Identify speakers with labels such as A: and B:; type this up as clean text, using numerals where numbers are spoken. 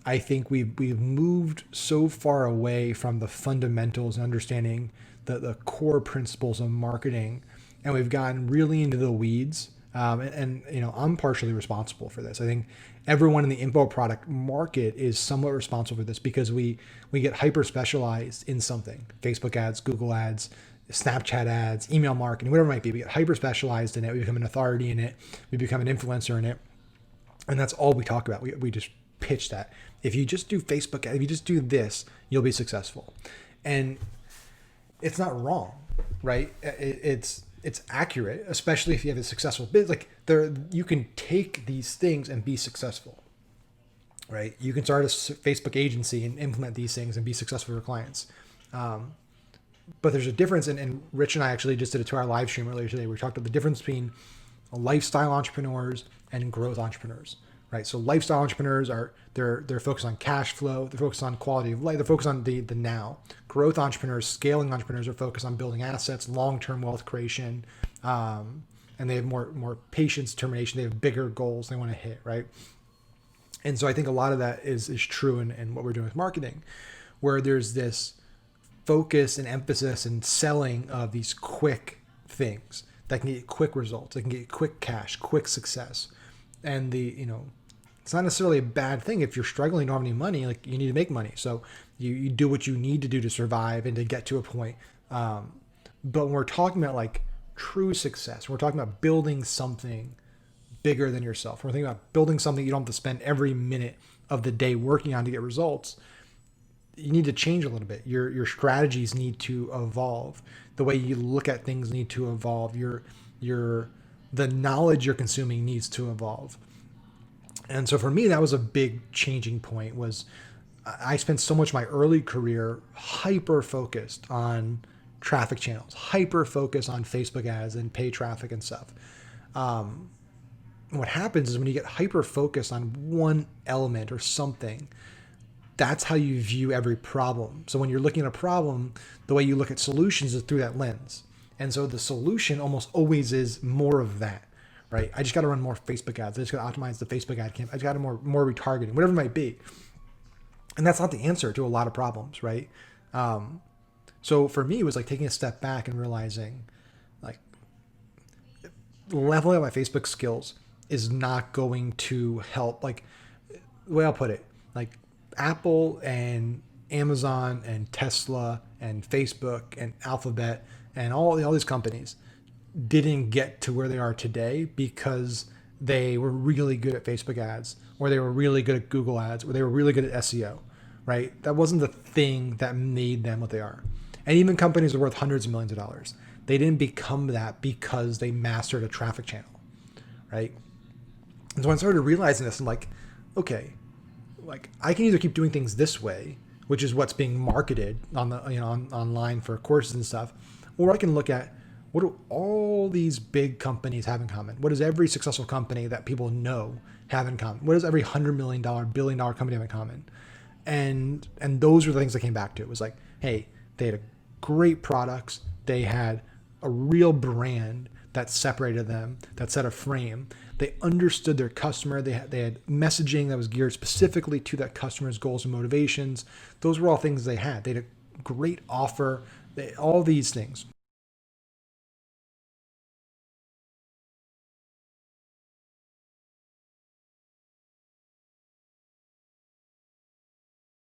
A: I think we've moved so far away from the fundamentals and understanding the core principles of marketing, and we've gotten really into the weeds. I'm partially responsible for this. I think everyone in the info product market is somewhat responsible for this because we get hyper specialized in something: Facebook ads, Google ads, Snapchat ads, email marketing, whatever it might be. We get hyper specialized in it. We become an authority in it. We become an influencer in it, and that's all we talk about. We just pitch that. If you just do Facebook, if you just do this, you'll be successful. And it's not wrong, right? It's accurate, especially if you have a successful business. Like you can take these things and be successful, right? You can start a Facebook agency and implement these things and be successful for clients. But there's a difference, and Rich and I actually just did a 2-hour live stream earlier today. We talked about the difference between lifestyle entrepreneurs and growth entrepreneurs, right? So lifestyle entrepreneurs they're focused on cash flow, they're focused on quality of life, they're focused on the now. Growth entrepreneurs, scaling entrepreneurs are focused on building assets, long-term wealth creation, and they have more patience, determination. They have bigger goals they want to hit, right? And so I think a lot of that is true in what we're doing with marketing, where there's this focus and emphasis and selling of these quick things that can get quick results, that can get quick cash, quick success. And it's not necessarily a bad thing if you're struggling, don't have any money, like you need to make money. So you do what you need to do to survive and to get to a point. But when we're talking about like true success, we're talking about building something bigger than yourself. We're thinking about building something you don't have to spend every minute of the day working on to get results. You need to change a little bit. Your strategies need to evolve. The way you look at things need to evolve. The knowledge you're consuming needs to evolve. And so for me, that was a big changing point. Was I spent so much of my early career hyper focused on traffic channels, hyper focused on Facebook ads and pay traffic and stuff. What happens is when you get hyper focused on one element or something, that's how you view every problem. So when you're looking at a problem, the way you look at solutions is through that lens. And so the solution almost always is more of that, right? I just got to run more Facebook ads. I just got to optimize the Facebook ad campaign. I just got to more retargeting, whatever it might be. And that's not the answer to a lot of problems, right? So for me, it was like taking a step back and realizing like leveling up my Facebook skills is not going to help. Like the way I'll put it, like Apple and Amazon and Tesla and Facebook and Alphabet and all these companies didn't get to where they are today because they were really good at Facebook ads, or they were really good at Google ads, or they were really good at SEO, right? That wasn't the thing that made them what they are. And even companies are worth hundreds of millions of dollars. They didn't become that because they mastered a traffic channel, right? And so I started realizing this, and like, okay, like I can either keep doing things this way, which is what's being marketed on the online for courses and stuff, or I can look at what do all these big companies have in common? What does every successful company that people know have in common? What does every $100 million, billion-dollar company have in common? And those were the things I came back to. It was like, hey, they had great products. They had a real brand that separated them, that set a frame. They understood their customer. They had messaging that was geared specifically to that customer's goals and motivations. Those were all things they had. They had a great offer, all these things.